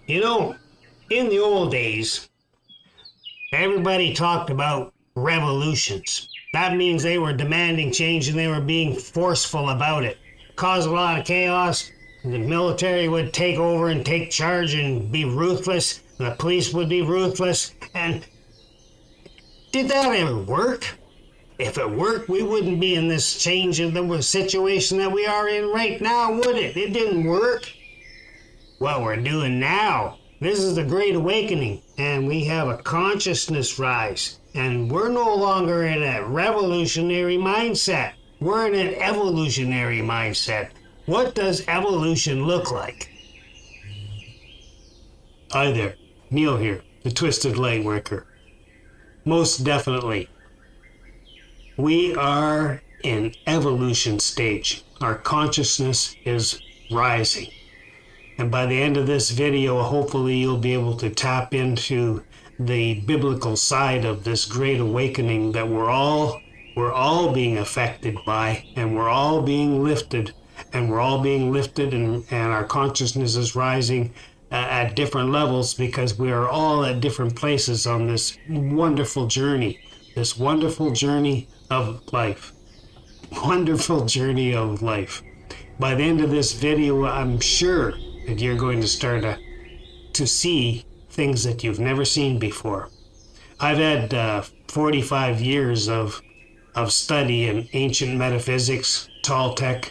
You know, in the old days, everybody talked about revolutions. That means they were demanding change and they were being forceful about it. Caused a lot of chaos. The military would take over and take charge and be ruthless. The police would be ruthless. And did that ever work? If it worked, we wouldn't be in this change in the situation that we are in right now, would it? It didn't work. What we're doing now, this is the Great Awakening, and we have a consciousness rise. And we're no longer in a revolutionary mindset. We're in an evolutionary mindset. What does evolution look like? Hi there, Neil here, the Twisted Lightworker. Most definitely. We are in evolution stage. Our consciousness is rising. And by the end of this video, hopefully you'll be able to tap into the biblical side of this great awakening that we're all being affected by, and we're all being lifted, and our consciousness is rising at different levels because we are all at different places on this wonderful journey of life. Wonderful journey of life. By the end of this video, I'm sure that you're going to start to see things that you've never seen before. I've had 45 years of study in ancient metaphysics, Toltec.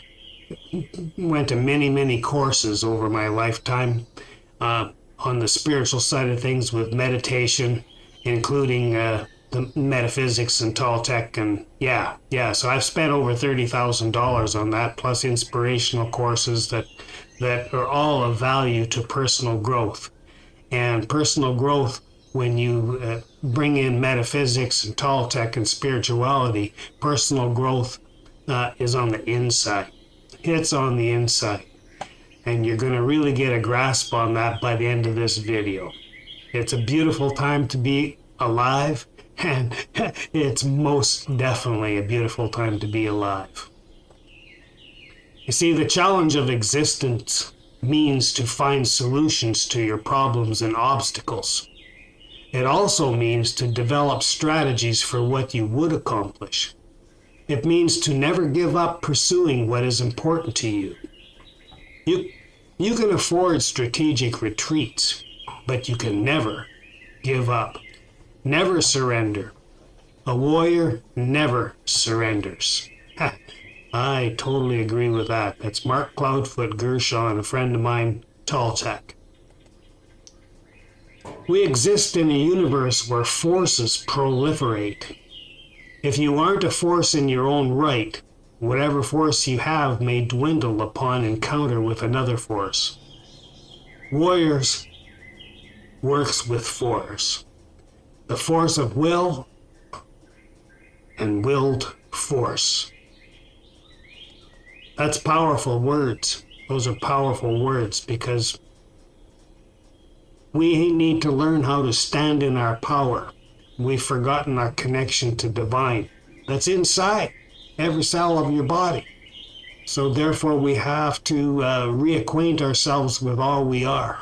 Went to many courses over my lifetime on the spiritual side of things with meditation, including the metaphysics and Toltec, and so I've spent over $30,000 on that, plus inspirational courses that are all of value to personal growth. And personal growth, when you bring in metaphysics and Toltec and spirituality, personal growth is on the inside. It's on the inside. And you're going to really get a grasp on that by the end of this video. It's a beautiful time to be alive, and it's most definitely a beautiful time to be alive. You see, the challenge of existence means to find solutions to your problems and obstacles. It also means to develop strategies for what you would accomplish. It means to never give up pursuing what is important to you. You can afford strategic retreats, but you can never give up. Never surrender. A warrior never surrenders. I totally agree with that. That's Mark 𝓘𝓷𝓽𝓻 and a friend of mine, Toltec. We exist in a universe where forces proliferate. If you aren't a force in your own right, whatever force you have may dwindle upon encounter with another force. Warriors works with force. The force of will and willed force. That's powerful words. Those are powerful words because we need to learn how to stand in our power. We've forgotten our connection to divine. That's inside every cell of your body. So therefore we have to reacquaint ourselves with all we are.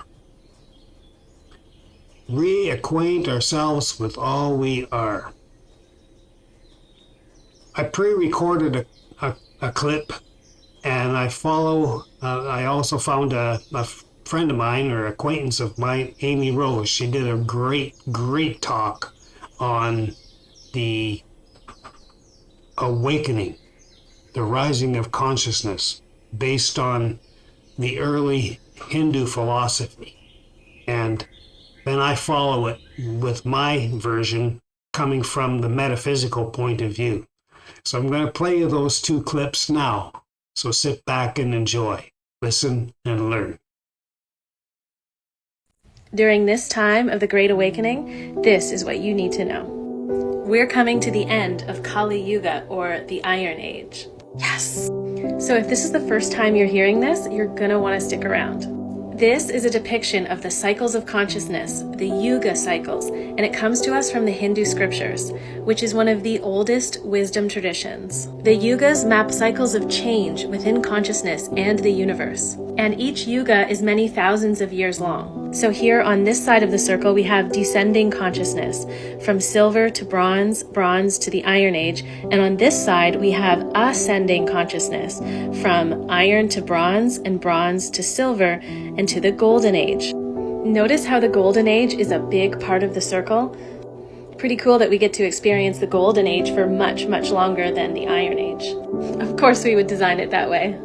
Reacquaint ourselves with all we are. I pre-recorded a clip, and I also found a friend of mine or acquaintance of mine, Amy Rose. She did a great talk on the awakening, the rising of consciousness based on the early Hindu philosophy. And then I follow it with my version coming from the metaphysical point of view. So I'm going to play you those two clips now. So sit back and enjoy. Listen and learn. During this time of the Great Awakening, this is what you need to know. We're coming to the end of Kali Yuga, or the Iron Age. Yes! So if this is the first time you're hearing this, you're gonna want to stick around. This is a depiction of the cycles of consciousness, the Yuga cycles, and it comes to us from the Hindu scriptures, which is one of the oldest wisdom traditions. The Yugas map cycles of change within consciousness and the universe, and each Yuga is many thousands of years long. So here on this side of the circle, we have descending consciousness from silver to bronze, bronze to the Iron Age. And on this side, we have ascending consciousness from iron to bronze and bronze to silver and to the Golden Age. Notice how the Golden Age is a big part of the circle. Pretty cool that we get to experience the Golden Age for much, much longer than the Iron Age. Of course, we would design it that way.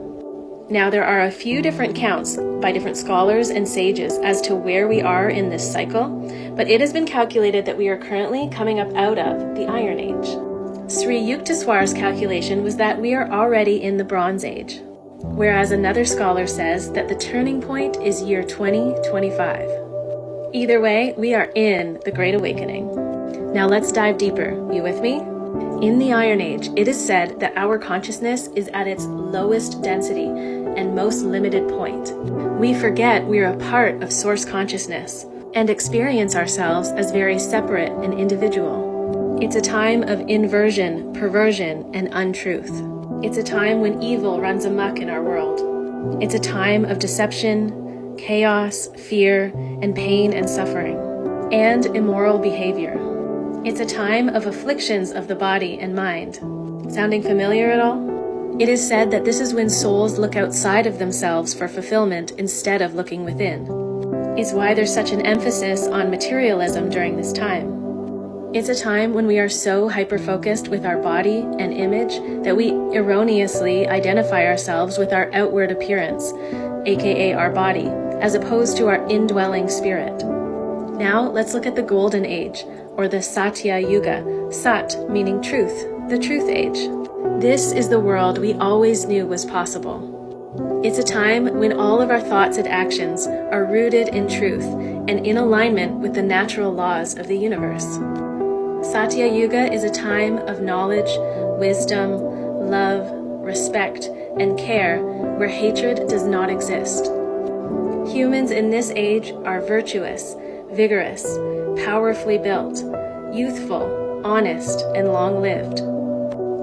Now, there are a few different counts by different scholars and sages as to where we are in this cycle, but it has been calculated that we are currently coming up out of the Iron Age. 𝓱𝓲𝓷𝓭's calculation was that we are already in the Bronze Age, whereas another scholar says that the turning point is year 2025. Either way, we are in the Great Awakening. Now let's dive deeper. You with me? In the Iron Age, it is said that our consciousness is at its lowest density and most limited point. We forget we are a part of source consciousness and experience ourselves as very separate and individual. It's a time of inversion, perversion, and untruth. It's a time when evil runs amok in our world. It's a time of deception, chaos, fear, and pain and suffering, and immoral behavior. It's a time of afflictions of the body and mind. Sounding familiar at all? It is said that this is when souls look outside of themselves for fulfillment instead of looking within. It's why there's such an emphasis on materialism during this time. It's a time when we are so hyper-focused with our body and image that we erroneously identify ourselves with our outward appearance, aka our body, as opposed to our indwelling spirit. Now let's look at the Golden Age, or the Satya Yuga, Sat meaning truth, the truth age. This is the world we always knew was possible. It's a time when all of our thoughts and actions are rooted in truth and in alignment with the natural laws of the universe. Satya Yuga is a time of knowledge, wisdom, love, respect, and care where hatred does not exist. Humans in this age are virtuous, vigorous, powerfully built, youthful, honest, and long-lived.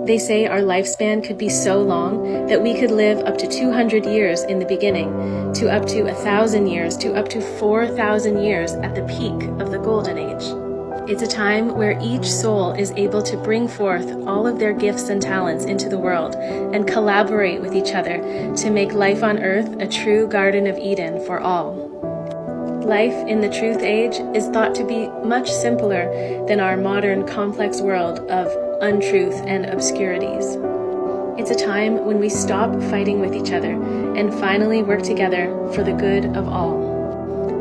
They say our lifespan could be so long that we could live up to 200 years in the beginning, to up to 1,000 years, to up to 4,000 years at the peak of the Golden Age. It's a time where each soul is able to bring forth all of their gifts and talents into the world and collaborate with each other to make life on earth a true Garden of Eden for all. Life in the Truth Age is thought to be much simpler than our modern complex world of untruth and obscurities. It's a time when we stop fighting with each other and finally work together for the good of all.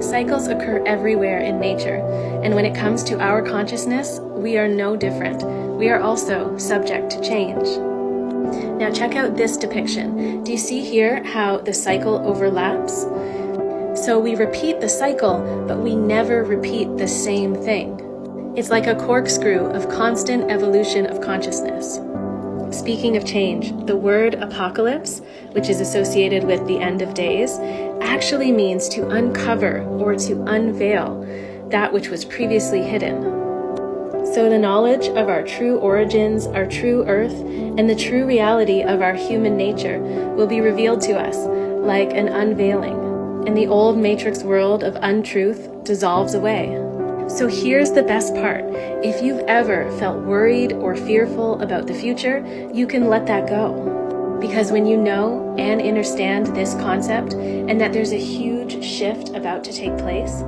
Cycles occur everywhere in nature, and when it comes to our consciousness, we are no different. We are also subject to change. Now check out this depiction. Do you see here how the cycle overlaps? So we repeat the cycle, but we never repeat the same thing. It's like a corkscrew of constant evolution of consciousness. Speaking of change, the word apocalypse, which is associated with the end of days, actually means to uncover or to unveil that which was previously hidden. So the knowledge of our true origins, our true earth, and the true reality of our human nature will be revealed to us like an unveiling, and the old matrix world of untruth dissolves away. So here's the best part. If you've ever felt worried or fearful about the future, you can let that go. Because when you know and understand this concept and that there's a huge shift about to take place,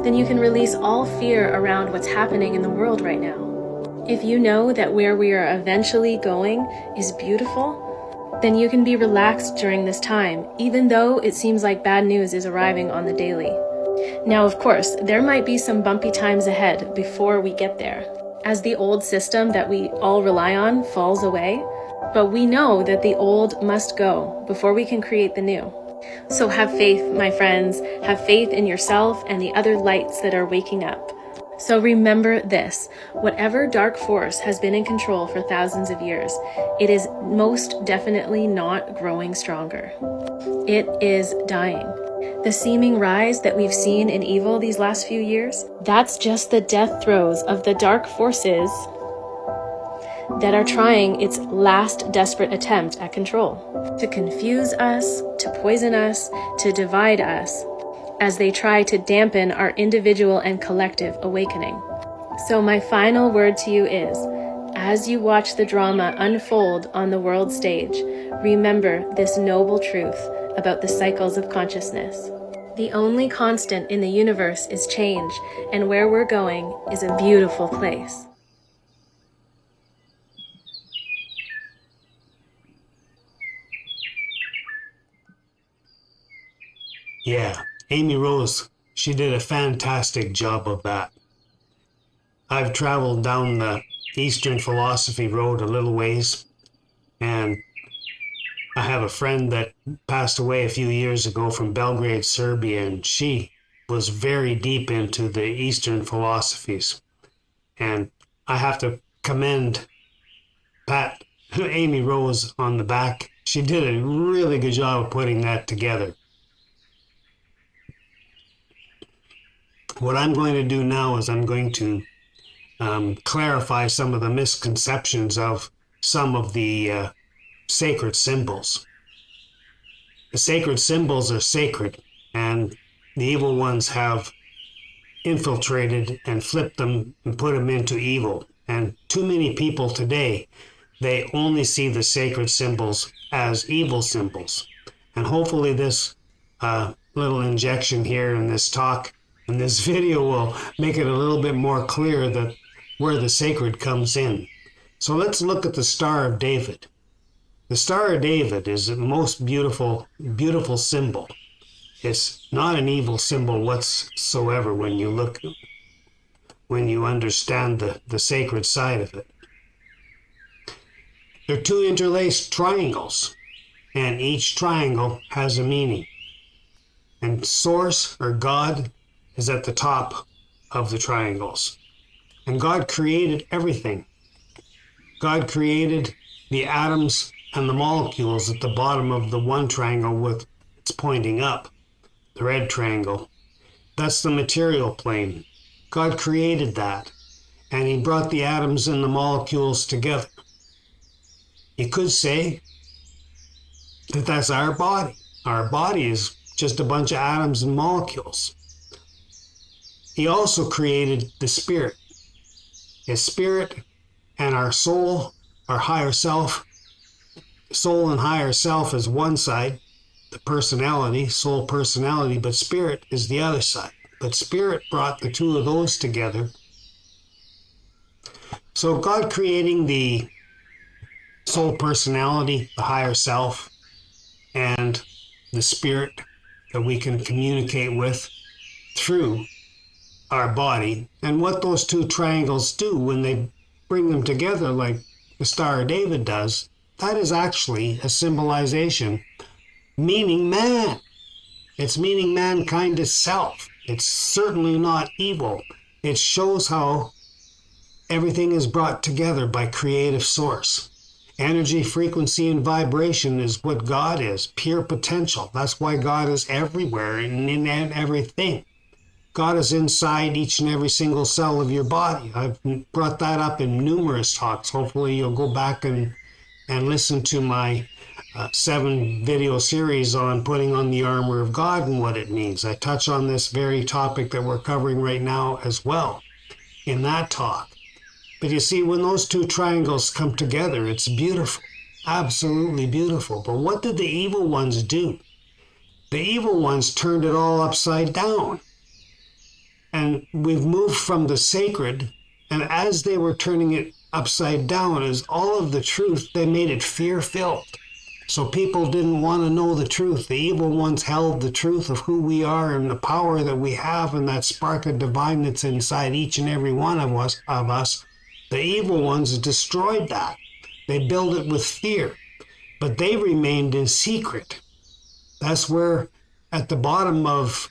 then you can release all fear around what's happening in the world right now. If you know that where we are eventually going is beautiful, then you can be relaxed during this time, even though it seems like bad news is arriving on the daily. Now, of course, there might be some bumpy times ahead before we get there, as the old system that we all rely on falls away, but we know that the old must go before we can create the new. So have faith, my friends, have faith in yourself and the other lights that are waking up. So remember this, whatever dark force has been in control for thousands of years, it is most definitely not growing stronger. It is dying. The seeming rise that we've seen in evil these last few years, that's just the death throes of the dark forces that are trying its last desperate attempt at control, to confuse us, to poison us, to divide us, as they try to dampen our individual and collective awakening. So my final word to you is, as you watch the drama unfold on the world stage, remember this noble truth about the cycles of consciousness. The only constant in the universe is change, and where we're going is a beautiful place. Yeah, Amy Rose, she did a fantastic job of that. I've traveled down the Eastern philosophy road a little ways, and I have a friend that passed away a few years ago from Belgrade, Serbia, and she was very deep into the Eastern philosophies. And I have to commend Pat, Amy Rose on the back. She did a really good job of putting that together. What I'm going to do now is I'm going to clarify some of the misconceptions of some of the sacred symbols. The sacred symbols are sacred, and the evil ones have infiltrated and flipped them and put them into evil. And too many people today, they only see the sacred symbols as evil symbols. And hopefully this little injection here in this talk and this video will make it a little bit more clear that where the sacred comes in. So let's look at the Star of David. The Star of David is the most beautiful, beautiful symbol. It's not an evil symbol whatsoever when you understand the sacred side of it. There are two interlaced triangles, and each triangle has a meaning. And Source, or God, is at the top of the triangles. And God created everything. God created the atoms and the molecules at the bottom of the one triangle with it's pointing up, the red triangle. That's the material plane. God created that, and he brought the atoms and the molecules together. You could say that that's our body. Our body is just a bunch of atoms and molecules. He also created the spirit. His spirit and our soul, our higher self. Soul and higher self is one side, the personality, soul personality, but spirit is the other side. But spirit brought the two of those together. So God creating the soul personality, the higher self, and the spirit that we can communicate with through our body, and what those two triangles do when they bring them together like the Star of David does, that is actually a symbolization meaning man. It's meaning mankind is self. It's certainly not evil. It shows how everything is brought together by creative source. Energy, frequency, and vibration is what God is, pure potential. That's why God is everywhere and in everything. God is inside each and every single cell of your body. I've brought that up in numerous talks. Hopefully you'll go back and listen to my 7-video series on putting on the armor of God and what it means. I touch on this very topic that we're covering right now as well in that talk. But you see, when those two triangles come together, it's beautiful, absolutely beautiful. But what did the evil ones do? The evil ones turned it all upside down. And we've moved from the sacred, and as they were turning it upside down, as all of the truth, they made it fear-filled. So people didn't want to know the truth. The evil ones held the truth of who we are and the power that we have and that spark of divine that's inside each and every one of us. The evil ones destroyed that. They built it with fear, but they remained in secret. That's where at the bottom of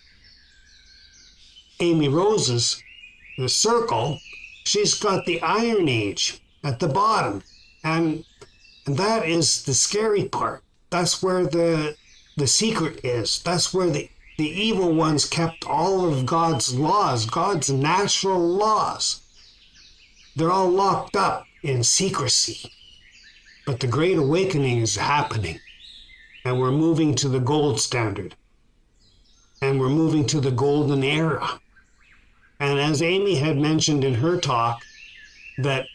Amy Rose's, the circle, she's got the Iron Age at the bottom. And that is the scary part. That's where the secret is. That's where the evil ones kept all of God's laws, God's natural laws. They're all locked up in secrecy. But the Great Awakening is happening. And we're moving to the gold standard. And and we're moving to the golden era. And as Amy had mentioned in her talk, that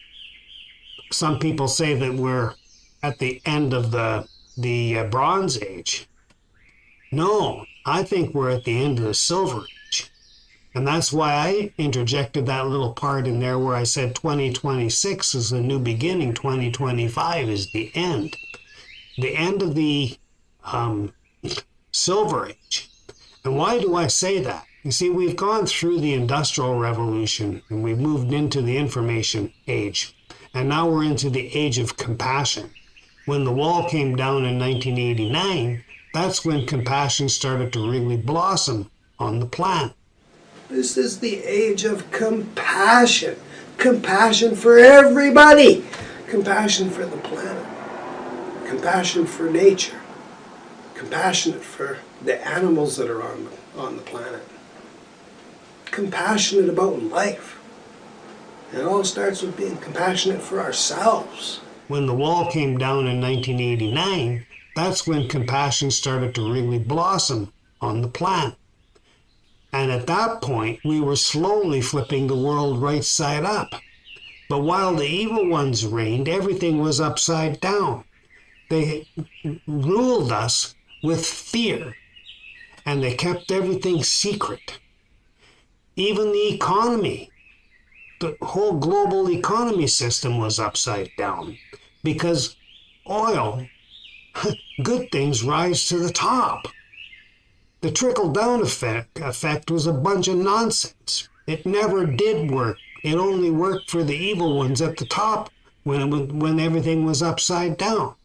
some people say that we're at the end of the Bronze Age. No, I think we're at the end of the Silver Age. And that's why I interjected that little part in there where I said 2026 is the new beginning, 2025 is the end. The end of the Silver Age. And why do I say that? You see, we've gone through the Industrial Revolution and we've moved into the Information Age. And now we're into the Age of Compassion. When the wall came down in 1989, that's when compassion started to really blossom on the planet. This is the age of compassion. Compassion for everybody. Compassion for the planet. Compassion for nature. Compassionate for the animals that are on the planet. Compassionate about life. And it all starts with being compassionate for ourselves. When the wall came down in 1989, that's when compassion started to really blossom on the planet. And at that point, we were slowly flipping the world right side up. But while the evil ones reigned, everything was upside down. They ruled us with fear, and they kept everything secret. Even the economy, the whole global economy system was upside down because oil, good things rise to the top. The trickle-down effect was a bunch of nonsense. It never did work. It only worked for the evil ones at the top when everything was upside down.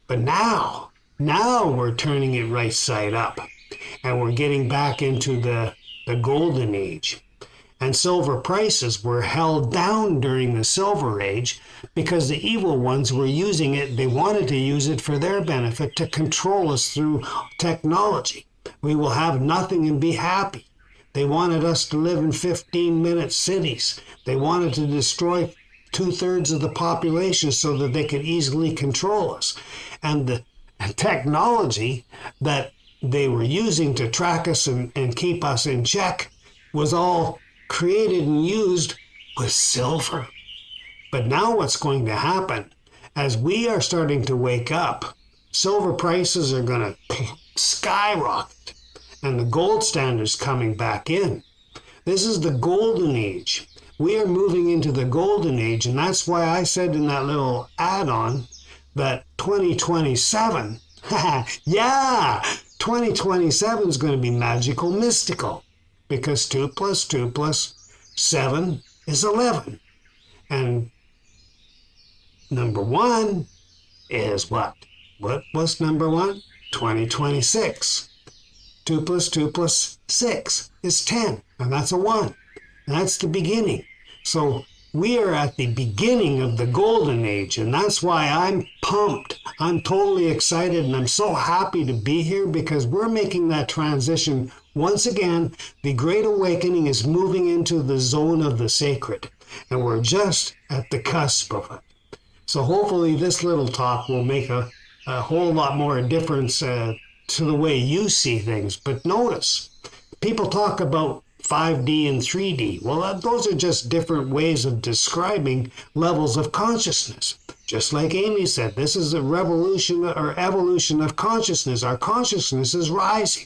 But now we're turning it right side up. And we're getting back into the golden age. And silver prices were held down during the Silver Age because the evil ones were using it. They wanted to use it for their benefit to control us through technology. We will have nothing and be happy. They wanted us to live in 15-minute cities. They wanted to destroy 2/3 of the population so that they could easily control us. And the technology that they were using to track us and keep us in check was all created and used with silver. But now what's going to happen, as we are starting to wake up, silver prices are going to skyrocket, and the gold standard's coming back in. This is the golden age. We are moving into the golden age, and that's why I said in that little add-on that 2027, yeah, 2027 is going to be magical, mystical, because 2 + 2 + 7 is 11. And number one is what? What's number one? 2026. 2 + 2 + 6 is 10, and that's a 1. And that's the beginning. So we are at the beginning of the golden age, and that's why I'm pumped. I'm totally excited, and I'm so happy to be here because we're making that transition. Once again, the Great Awakening is moving into the zone of the sacred, and we're just at the cusp of it. So hopefully this little talk will make a whole lot more difference to the way you see things. But notice, people talk about 5D and 3D. Well, those are just different ways of describing levels of consciousness. Just like Amy said, this is a revolution or evolution of consciousness. Our consciousness is rising.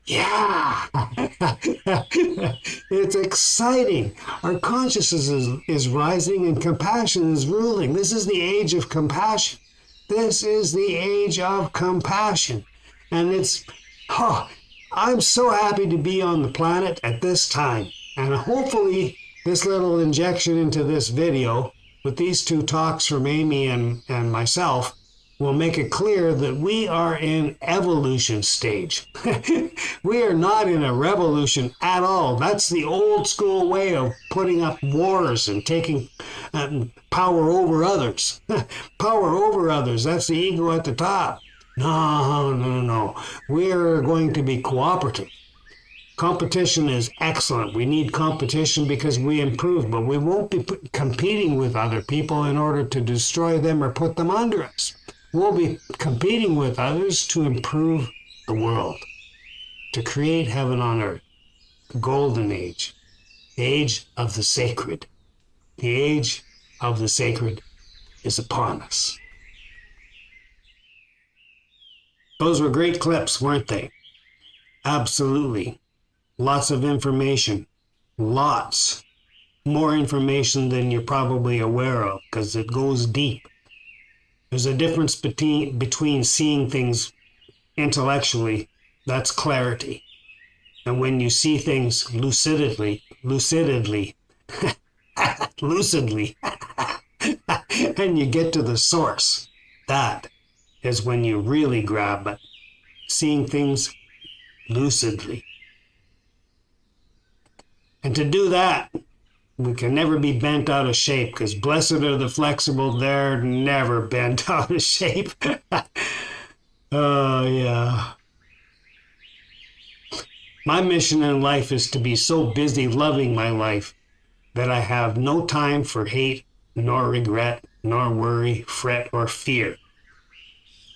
Yeah, it's exciting. Our consciousness is rising and compassion is ruling. This is the age of compassion. This is the age of compassion. And I'm so happy to be on the planet at this time. And hopefully this little injection into this video with these two talks from Amy and myself will make it clear that we are in evolution stage. We are not in a revolution at all. That's the old school way of putting up wars and taking power over others. Power over others, that's the ego at the top. No. We're going to be cooperative. Competition is excellent. We need competition because we improve, but we won't be competing with other people in order to destroy them or put them under us. We'll be competing with others to improve the world. to create heaven on earth, the golden age, the age of the sacred. The age of the sacred is upon us. Those were great clips, weren't they? Absolutely. Lots of information. Lots. More information than you're probably aware of, because it goes deep. There's a difference between seeing things intellectually, that's clarity. And when you see things lucidly, and you get to the source, that is when you really grab it. Seeing things lucidly. And to do that, we can never be bent out of shape, because blessed are the flexible, they're never bent out of shape. Oh, yeah. My mission in life is to be so busy loving my life that I have no time for hate, nor regret, nor worry, fret, or fear.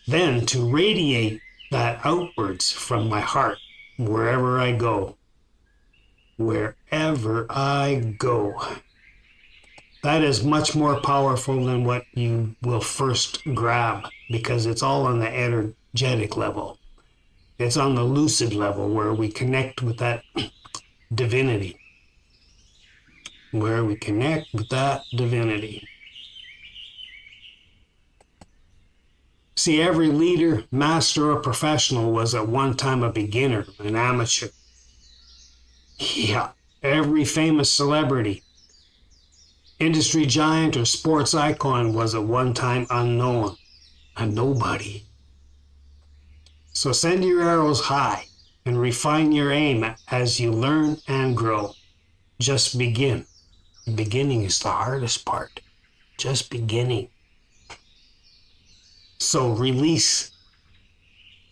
Then to radiate that outwards from my heart, wherever I go. Wherever I go. That is much more powerful than what you will first grab, because it's all on the energetic level. It's on the lucid level where we connect with that divinity. Where we connect with that divinity. See, every leader, master, or professional was at one time a beginner, an amateur. Yeah, every famous celebrity, industry giant, or sports icon was at one time unknown, a nobody. So send your arrows high and refine your aim as you learn and grow. Just begin. Beginning is the hardest part. Just beginning. So release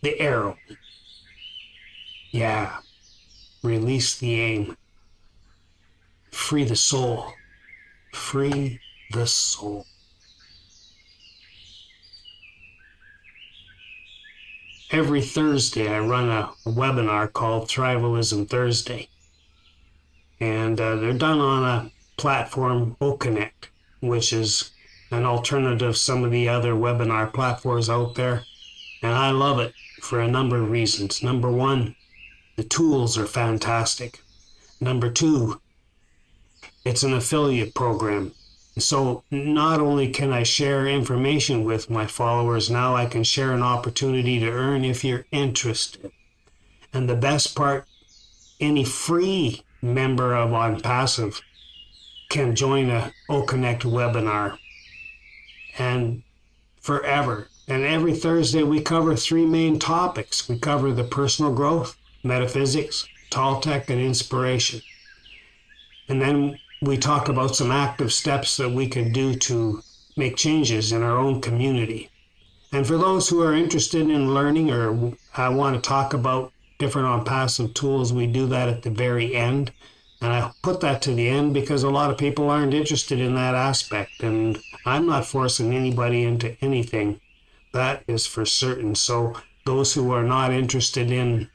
the arrow. Yeah. Release the aim. Free the soul. Free the soul. Every Thursday I run a webinar called Thrivalism Thursday. And they're done on a platform, 𝓘𝓷𝓽𝓻𝓸𝓭𝓾, which is an alternative to some of the other webinar platforms out there. And I love it for a number of reasons. Number one, the tools are fantastic. Number two, it's an affiliate program. So not only can I share information with my followers, now I can share an opportunity to earn if you're interested. And the best part, any free member of Onpassive can join a 𝓘𝓷𝓽𝓻 webinar. And forever. And every Thursday we cover three main topics. We cover the personal growth, metaphysics, Toltec, and inspiration. And then we talk about some active steps that we can do to make changes in our own community. And for those who are interested in learning or want to talk about different Onpassive tools, we do that at the very end. And I put that to the end because a lot of people aren't interested in that aspect. And I'm not forcing anybody into anything. That is for certain. So those who are not interested in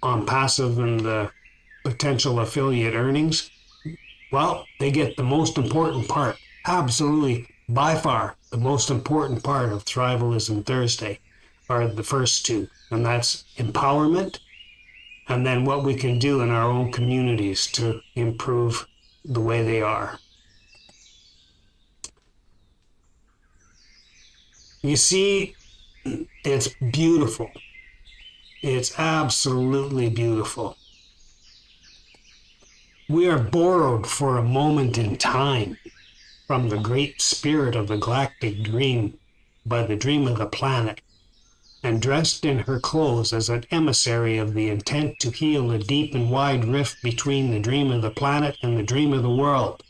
Onpassive and the potential affiliate earnings, well, they get the most important part. Absolutely, by far, the most important part of Thrivalism Thursday are the first two. And that's empowerment, and then what we can do in our own communities to improve the way they are. You see, it's beautiful. It's absolutely beautiful. We are borrowed for a moment in time from the great spirit of the galactic dream by the dream of the planet, and dressed in her clothes as an emissary of the intent to heal a deep and wide rift between the dream of the planet and the dream of the world.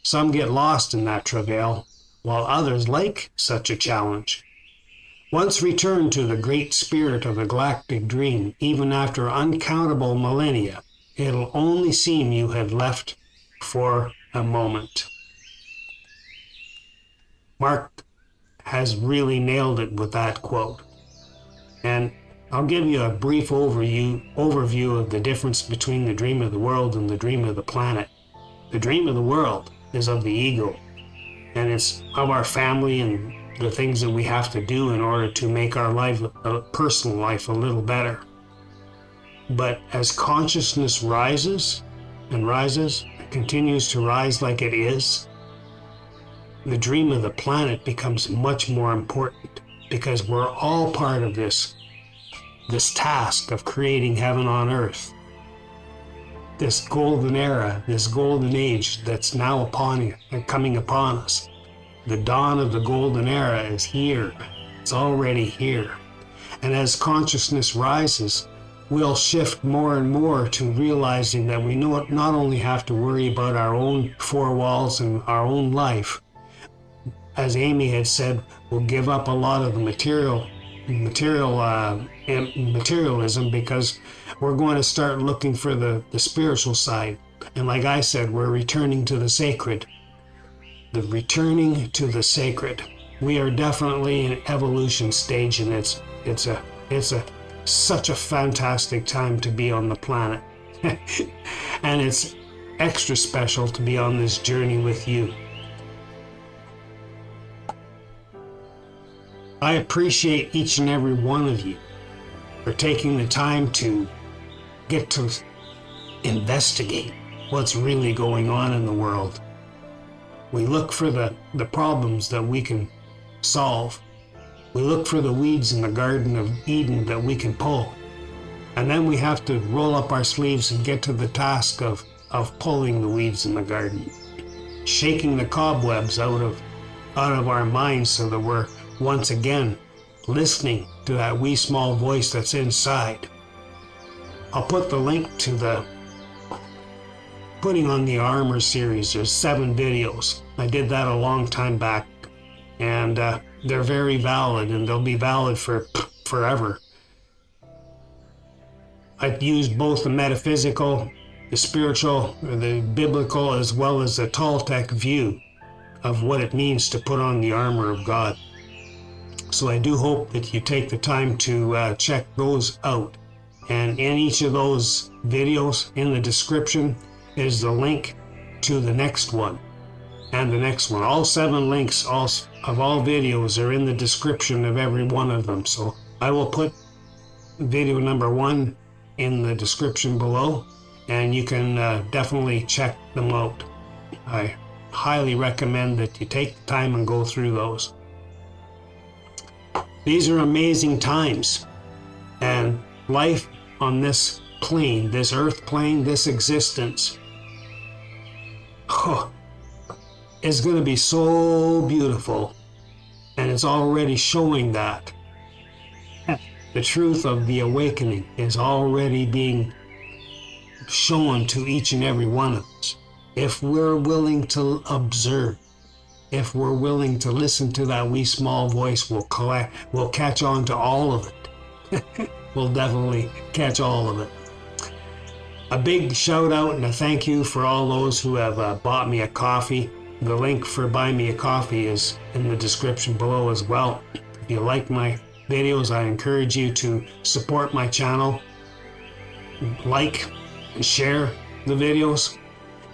Some get lost in that travail, while others like such a challenge. Once return to the great spirit of the galactic dream, even after uncountable millennia, it'll only seem you had left for a moment. Mark has really nailed it with that quote. And I'll give you a brief overview of the difference between the dream of the world and the dream of the planet. The dream of the world is of the ego, and it's of our family and the things that we have to do in order to make our life, personal life, a little better. But as consciousness rises and rises, continues to rise like it is, the dream of the planet becomes much more important, because we're all part of this task of creating heaven on earth. This golden era, this golden age that's now coming upon us. The dawn of the golden era is here. It's already here. And as consciousness rises, we'll shift more and more to realizing that we not only have to worry about our own four walls and our own life. As Amy had said, we'll give up a lot of the materialism, because we're going to start looking for the spiritual side. And like I said, we're returning to the sacred. The returning to the sacred. We are definitely in an evolution stage, and it's such a fantastic time to be on the planet. And it's extra special to be on this journey with you. I appreciate each and every one of you for taking the time to get to investigate what's really going on in the world. We look for the problems that we can solve. We look for the weeds in the Garden of Eden that we can pull. And then we have to roll up our sleeves and get to the task of pulling the weeds in the garden. Shaking the cobwebs out of our minds so that we're once again listening to that wee small voice that's inside. I'll put the link to the putting on the Armour series. There's 7 videos. I did that a long time back, and they're very valid, and they'll be valid for forever. I've used both the metaphysical, the spiritual, the biblical, as well as the Toltec view of what it means to put on the armor of God. So I do hope that you take the time to check those out. And in each of those videos, in the description, is the link to the next one and the next one. All 7 links of all videos are in the description of every one of them. So I will put video number 1 in the description below, and you can definitely check them out. I highly recommend that you take the time and go through those. These are amazing times, and life on this plane, this earth plane, this existence, is going to be so beautiful, and it's already showing that. The truth of the awakening is already being shown to each and every one of us. If we're willing to observe, if we're willing to listen to that wee small voice, we'll catch on to all of it. We'll definitely catch all of it. A big shout out and a thank you for all those who have bought me a coffee. The link for buy me a coffee is in the description below as well. If you like my videos, I encourage you to support my channel, like and share the videos.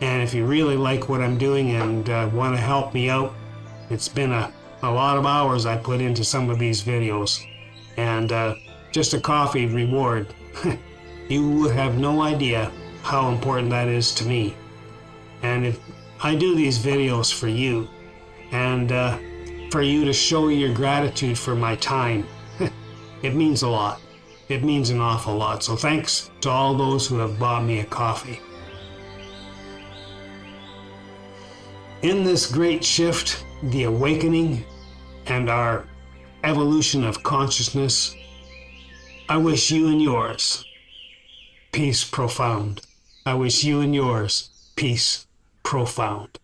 And if you really like what I'm doing and want to help me out, it's been a lot of hours I put into some of these videos, and just a coffee reward. You would have no idea how important that is to me. And if I do these videos for you, and for you to show your gratitude for my time, it means a lot. It means an awful lot. So thanks to all those who have bought me a coffee. In this great shift, the awakening, and our evolution of consciousness, I wish you and yours peace profound. I wish you and yours peace profound.